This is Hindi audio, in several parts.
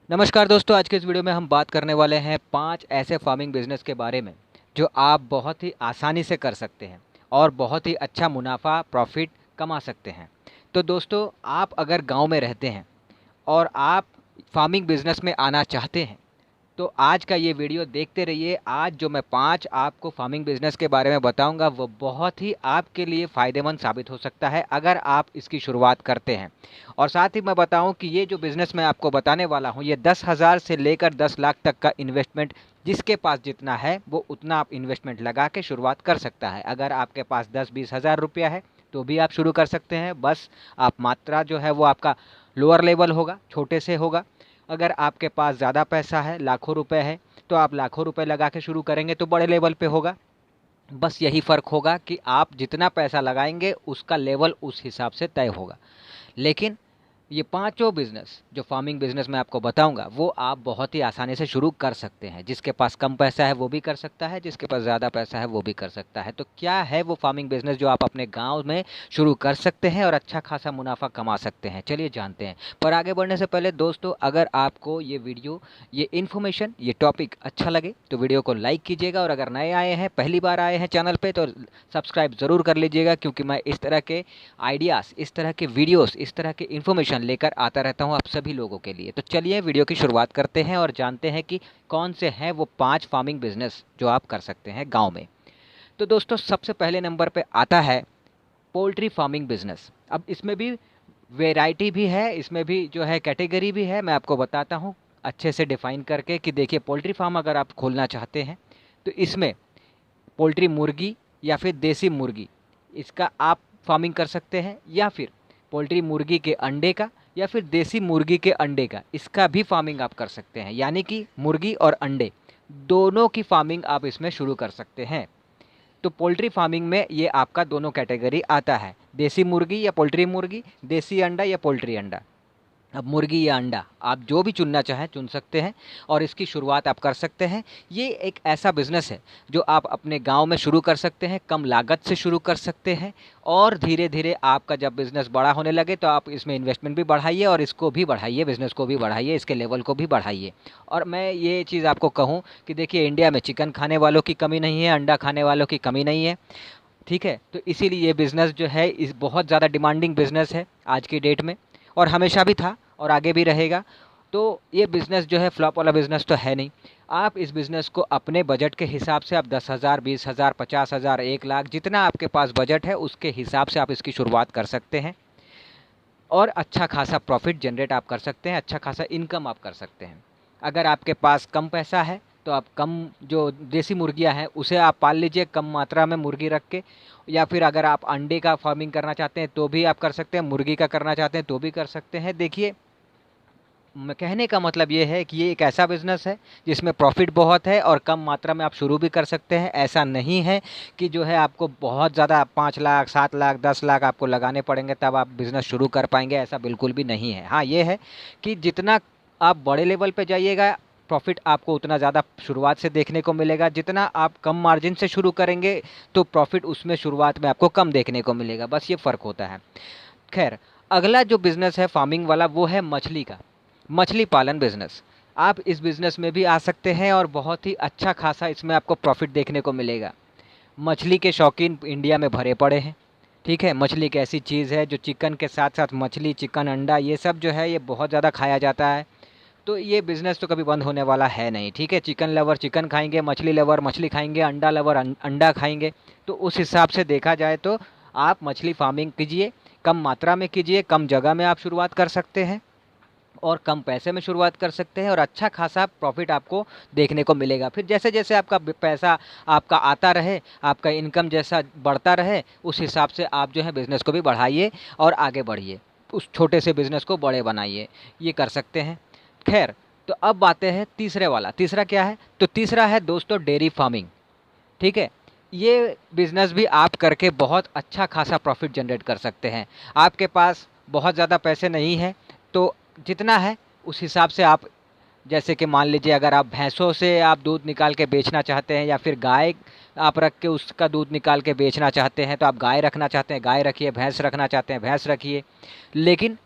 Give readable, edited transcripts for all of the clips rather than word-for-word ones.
नमस्कार दोस्तों, आज के इस वीडियो में हम बात करने वाले हैं 5 ऐसे फार्मिंग बिजनेस के बारे में जो आप बहुत ही आसानी से कर सकते हैं और बहुत ही अच्छा मुनाफा प्रॉफिट कमा सकते हैं। तो दोस्तों, आप अगर गांव में रहते हैं और आप फार्मिंग बिजनेस में आना चाहते हैं तो आज का ये वीडियो देखते रहिए। आज जो मैं 5 आपको फार्मिंग बिजनेस के बारे में बताऊंगा वो बहुत ही आपके लिए फ़ायदेमंद साबित हो सकता है अगर आप इसकी शुरुआत करते हैं। और साथ ही मैं बताऊं कि ये जो बिज़नेस मैं आपको बताने वाला हूं ये 10,000 से लेकर 10 लाख तक का इन्वेस्टमेंट, जिसके पास जितना है वो उतना आप इन्वेस्टमेंट लगा के शुरुआत कर सकता है। अगर आपके पास 10-20 हज़ार रुपया है तो भी आप शुरू कर सकते हैं। बस आप मात्रा जो है वो आपका लोअर लेवल होगा, छोटे से होगा। अगर आपके पास ज़्यादा पैसा है, लाखों रुपए है, तो आप लाखों रुपए लगा के शुरू करेंगे तो बड़े लेवल पे होगा। बस यही फ़र्क होगा कि आप जितना पैसा लगाएंगे उसका लेवल उस हिसाब से तय होगा। लेकिन ये पांचों बिजनेस जो फार्मिंग बिजनेस मैं आपको बताऊंगा वो आप बहुत ही आसानी से शुरू कर सकते हैं। जिसके पास कम पैसा है वो भी कर सकता है, जिसके पास ज़्यादा पैसा है वो भी कर सकता है। तो क्या है वो फार्मिंग बिजनेस जो आप अपने गांव में शुरू कर सकते हैं और अच्छा खासा मुनाफा कमा सकते हैं, चलिए जानते हैं। पर आगे बढ़ने से पहले दोस्तों, अगर आपको ये वीडियो, ये इन्फॉर्मेशन, ये टॉपिक अच्छा लगे तो वीडियो को लाइक कीजिएगा। और अगर नए आए हैं, पहली बार आए हैं चैनल पे, तो सब्सक्राइब ज़रूर कर लीजिएगा, क्योंकि मैं इस तरह के आइडियाज़, इस तरह के वीडियोस, इस तरह के इन्फॉर्मेशन लेकर आता रहता हूं आप सभी लोगों के लिए। तो चलिए वीडियो की शुरुआत करते हैं और जानते हैं कि कौन से हैं वो 5 फार्मिंग बिजनेस जो आप कर सकते हैं गांव में। तो दोस्तों, सबसे पहले नंबर पे आता है पोल्ट्री फार्मिंग बिजनेस। अब इसमें भी वैरायटी भी है, इसमें भी जो है कैटेगरी भी है। मैं आपको बताता हूँ अच्छे से डिफाइन करके कि देखिए, पोल्ट्री फार्म अगर आप खोलना चाहते हैं तो इसमें पोल्ट्री मुर्गी या फिर देसी मुर्गी, इसका आप फार्मिंग कर सकते हैं, या फिर पोल्ट्री मुर्गी के अंडे का, या फिर देसी मुर्गी के अंडे का, इसका भी फार्मिंग आप कर सकते हैं। यानी कि मुर्गी और अंडे दोनों की फार्मिंग आप इसमें शुरू कर सकते हैं। तो पोल्ट्री फार्मिंग में ये आपका दोनों कैटेगरी आता है, देसी मुर्गी या पोल्ट्री मुर्गी, देसी अंडा या पोल्ट्री अंडा। अब मुर्गी या अंडा आप जो भी चुनना चाहें चुन सकते हैं और इसकी शुरुआत आप कर सकते हैं। ये एक ऐसा बिज़नेस है जो आप अपने गांव में शुरू कर सकते हैं, कम लागत से शुरू कर सकते हैं। और धीरे धीरे आपका जब बिज़नेस बड़ा होने लगे तो आप इसमें इन्वेस्टमेंट भी बढ़ाइए और इसको भी बढ़ाइए, बिज़नेस को भी बढ़ाइए, इसके लेवल को भी बढ़ाइए। और मैं ये चीज़ आपको कहूँ कि देखिए, इंडिया में चिकन खाने वालों की कमी नहीं है, अंडा खाने वालों की कमी नहीं है। ठीक है, तो इसीलिए ये बिज़नेस जो है इस बहुत ज़्यादा डिमांडिंग बिज़नेस है आज की डेट में, और हमेशा भी था और आगे भी रहेगा। तो ये बिज़नेस जो है फ्लॉप वाला बिज़नेस तो है नहीं। आप इस बिज़नेस को अपने बजट के हिसाब से आप 10,000, 20,000, 50,000, 1 लाख, जितना आपके पास बजट है उसके हिसाब से आप इसकी शुरुआत कर सकते हैं और अच्छा खासा प्रॉफिट जनरेट आप कर सकते हैं, अच्छा खासा इनकम आप कर सकते हैं। अगर आपके पास कम पैसा है तो आप कम जो देसी मुर्गियां हैं उसे आप पाल लीजिए, कम मात्रा में मुर्गी रख के। या फिर अगर आप अंडे का फार्मिंग करना चाहते हैं तो भी आप कर सकते हैं, मुर्गी का करना चाहते हैं तो भी कर सकते हैं। देखिए, मैं कहने का मतलब ये है कि ये एक ऐसा बिज़नेस है जिसमें प्रॉफिट बहुत है और कम मात्रा में आप शुरू भी कर सकते हैं। ऐसा नहीं है कि जो है आपको बहुत ज़्यादा 5 लाख, 7 लाख, 10 लाख आपको लगाने पड़ेंगे तब आप बिज़नेस शुरू कर पाएंगे, ऐसा बिल्कुल भी नहीं है। हाँ, ये है कि जितना आप बड़े लेवल पे जाइएगा प्रॉफिट आपको उतना ज़्यादा शुरुआत से देखने को मिलेगा। जितना आप कम मार्जिन से शुरू करेंगे तो प्रॉफिट उसमें शुरुआत में आपको कम देखने को मिलेगा, बस ये फ़र्क होता है। खैर, अगला जो बिज़नेस है फार्मिंग वाला वो है मछली का, मछली पालन बिजनेस। आप इस बिज़नेस में भी आ सकते हैं और बहुत ही अच्छा खासा इसमें आपको प्रॉफिट देखने को मिलेगा। मछली के शौकीन इंडिया में भरे पड़े हैं। ठीक है, मछली एक ऐसी चीज़ है जो चिकन के साथ साथ मछली, चिकन, अंडा, ये सब जो है ये बहुत ज़्यादा खाया जाता है। तो ये बिज़नेस तो कभी बंद होने वाला है नहीं। ठीक है, चिकन लवर चिकन खाएंगे, मछली लवर मछली खाएंगे, अंडा लवर अंडा खाएंगे। तो उस हिसाब से देखा जाए तो आप मछली फार्मिंग कीजिए, कम मात्रा में कीजिए, कम जगह में आप शुरुआत कर सकते हैं और कम पैसे में शुरुआत कर सकते हैं और अच्छा खासा प्रॉफिट आपको देखने को मिलेगा। फिर जैसे जैसे आपका पैसा आपका आता रहे, आपका इनकम जैसा बढ़ता रहे, उस हिसाब से आप जो है बिज़नेस को भी बढ़ाइए और आगे बढ़िए, उस छोटे से बिज़नेस को बड़े बनाइए, ये कर सकते हैं। खैर, तो अब बातें हैं तीसरे वाला। तीसरा क्या है? तो तीसरा है दोस्तों डेयरी फार्मिंग। ठीक है, ये बिज़नेस भी आप करके बहुत अच्छा खासा प्रॉफिट जनरेट कर सकते हैं। आपके पास बहुत ज़्यादा पैसे नहीं हैं तो जितना है उस हिसाब से आप, जैसे कि मान लीजिए अगर आप भैंसों से आप दूध निकाल के बेचना चाहते हैं या फिर गाय आप रख के उसका दूध निकाल के बेचना चाहते हैं तो आप गाय रखना चाहते हैं गाय रखिए, भैंस रखना चाहते हैं भैंस रखिए। लेकिन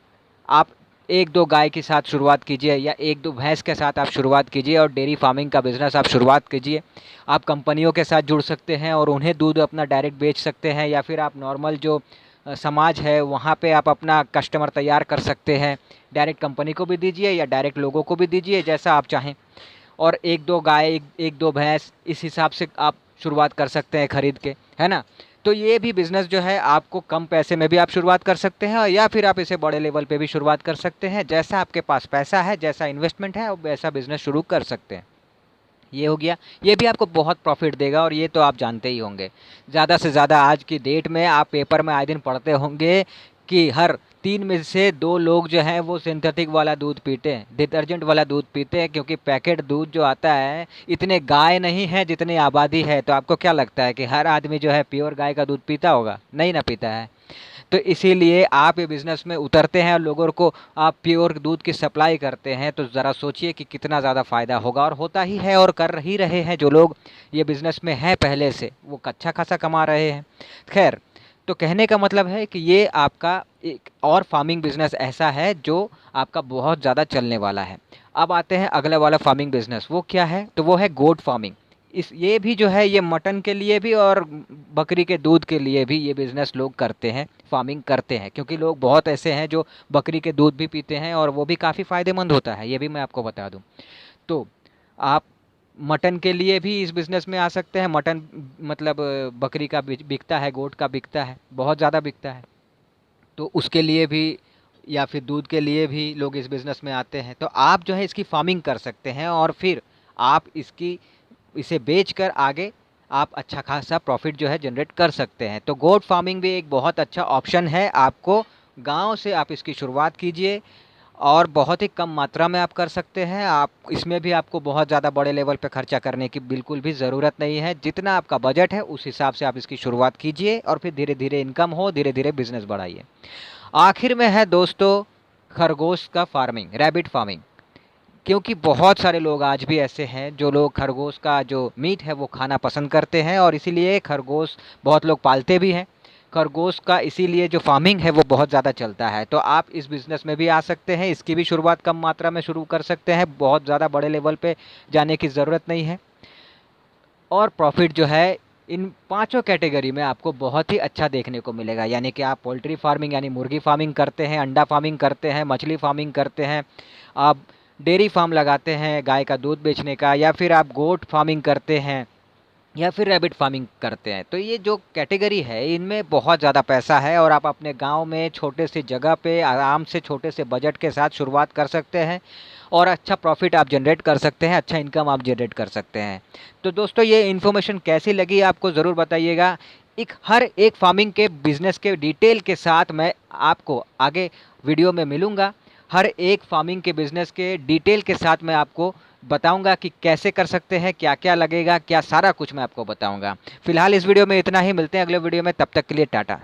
आप एक दो गाय के साथ शुरुआत कीजिए या एक दो भैंस के साथ आप शुरुआत कीजिए और डेयरी फार्मिंग का बिज़नेस आप शुरुआत कीजिए। आप कंपनियों के साथ जुड़ सकते हैं और उन्हें दूध अपना डायरेक्ट बेच सकते हैं, या फिर आप नॉर्मल जो समाज है वहाँ पे आप अपना कस्टमर तैयार कर सकते हैं। डायरेक्ट कंपनी को भी दीजिए या डायरेक्ट लोगों को भी दीजिए, जैसा आप चाहें। और एक दो गाय, एक दो भैंस, इस हिसाब से आप शुरुआत कर सकते हैं खरीद के, है ना। तो ये भी बिज़नेस जो है आपको कम पैसे में भी आप शुरुआत कर सकते हैं, या फिर आप इसे बड़े लेवल पे भी शुरुआत कर सकते हैं। जैसा आपके पास पैसा है, जैसा इन्वेस्टमेंट है, वैसा बिज़नेस शुरू कर सकते हैं। ये हो गया। ये भी आपको बहुत प्रॉफिट देगा और ये तो आप जानते ही होंगे। ज़्यादा से ज़्यादा आज की डेट में आप पेपर में आए दिन पढ़ते होंगे कि हर 3 में से 2 लोग जो हैं वो सिंथेटिक वाला दूध पीते हैं, डिटर्जेंट वाला दूध पीते हैं, क्योंकि पैकेट दूध जो आता है, इतने गाय नहीं है जितनी आबादी है। तो आपको क्या लगता है कि हर आदमी जो है प्योर गाय का दूध पीता होगा? नहीं ना पीता है। तो इसीलिए आप ये बिज़नेस में उतरते हैं और लोगों को आप प्योर दूध की सप्लाई करते हैं, तो ज़रा सोचिए कि कितना ज़्यादा फ़ायदा होगा। और होता ही है और कर ही रहे हैं। जो लोग ये बिज़नेस में हैं पहले से, वो अच्छा खासा कमा रहे हैं। खैर, तो कहने का मतलब है कि ये आपका एक और फार्मिंग बिज़नेस ऐसा है जो आपका बहुत ज़्यादा चलने वाला है। अब आते हैं अगला वाला फार्मिंग बिज़नेस, वो क्या है? तो वो है गोट फार्मिंग। ये भी जो है, ये मटन के लिए भी और बकरी के दूध के लिए भी ये बिज़नेस लोग करते हैं, फार्मिंग करते हैं। क्योंकि लोग बहुत ऐसे हैं जो बकरी के दूध भी पीते हैं और वो भी काफ़ी फ़ायदेमंद होता है, ये भी मैं आपको बता दूं। तो आप मटन के लिए भी इस बिज़नेस में आ सकते हैं। मटन मतलब बकरी का बिकता है, गोट का बिकता है, बहुत ज़्यादा बिकता है। तो उसके लिए भी या फिर दूध के लिए भी लोग इस बिज़नेस में आते हैं। तो आप जो है इसकी फार्मिंग कर सकते हैं और फिर आप इसे बेचकर आगे आप अच्छा खासा प्रॉफिट जो है जनरेट कर सकते हैं। तो गोट फार्मिंग भी एक बहुत अच्छा ऑप्शन है आपको। गांव से आप इसकी शुरुआत कीजिए और बहुत ही कम मात्रा में आप कर सकते हैं। आप इसमें भी आपको बहुत ज़्यादा बड़े लेवल पे खर्चा करने की बिल्कुल भी ज़रूरत नहीं है। जितना आपका बजट है उस हिसाब से आप इसकी शुरुआत कीजिए और फिर धीरे धीरे इनकम हो, धीरे धीरे बिजनेस बढ़ाइए। आखिर में है दोस्तों खरगोश का फार्मिंग, रैबिट फार्मिंग। क्योंकि बहुत सारे लोग आज भी ऐसे हैं जो लोग खरगोश का जो मीट है वो खाना पसंद करते हैं और इसीलिए खरगोश बहुत लोग पालते भी हैं। खरगोश का इसीलिए जो फार्मिंग है वो बहुत ज़्यादा चलता है। तो आप इस बिज़नेस में भी आ सकते हैं। इसकी भी शुरुआत कम मात्रा में शुरू कर सकते हैं, बहुत ज़्यादा बड़े लेवल पे जाने की ज़रूरत नहीं है। और प्रॉफिट जो है इन पांचों कैटेगरी में आपको बहुत ही अच्छा देखने को मिलेगा। यानी कि आप पोल्ट्री फार्मिंग यानी मुर्गी फार्मिंग करते हैं, अंडा फार्मिंग करते हैं, मछली फार्मिंग करते हैं, आप डेयरी फार्म लगाते हैं गाय का दूध बेचने का, या फिर आप गोट फार्मिंग करते हैं, या फिर रैबिट फार्मिंग करते हैं। तो ये जो कैटेगरी है इनमें बहुत ज़्यादा पैसा है और आप अपने गांव में छोटे से जगह पे आराम से छोटे से बजट के साथ शुरुआत कर सकते हैं और अच्छा प्रॉफिट आप जनरेट कर सकते हैं, अच्छा इनकम आप जनरेट कर सकते हैं। तो दोस्तों ये इन्फॉर्मेशन कैसी लगी आपको ज़रूर बताइएगा। हर एक फार्मिंग के बिजनेस के डिटेल के साथ मैं आपको आगे वीडियो में मिलूँगा। हर एक फार्मिंग के बिज़नेस के डिटेल के साथ मैं आपको बताऊंगा कि कैसे कर सकते हैं, क्या क्या लगेगा, क्या सारा कुछ मैं आपको बताऊंगा। फिलहाल इस वीडियो में इतना ही, मिलते हैं अगले वीडियो में, तब तक के लिए टाटा।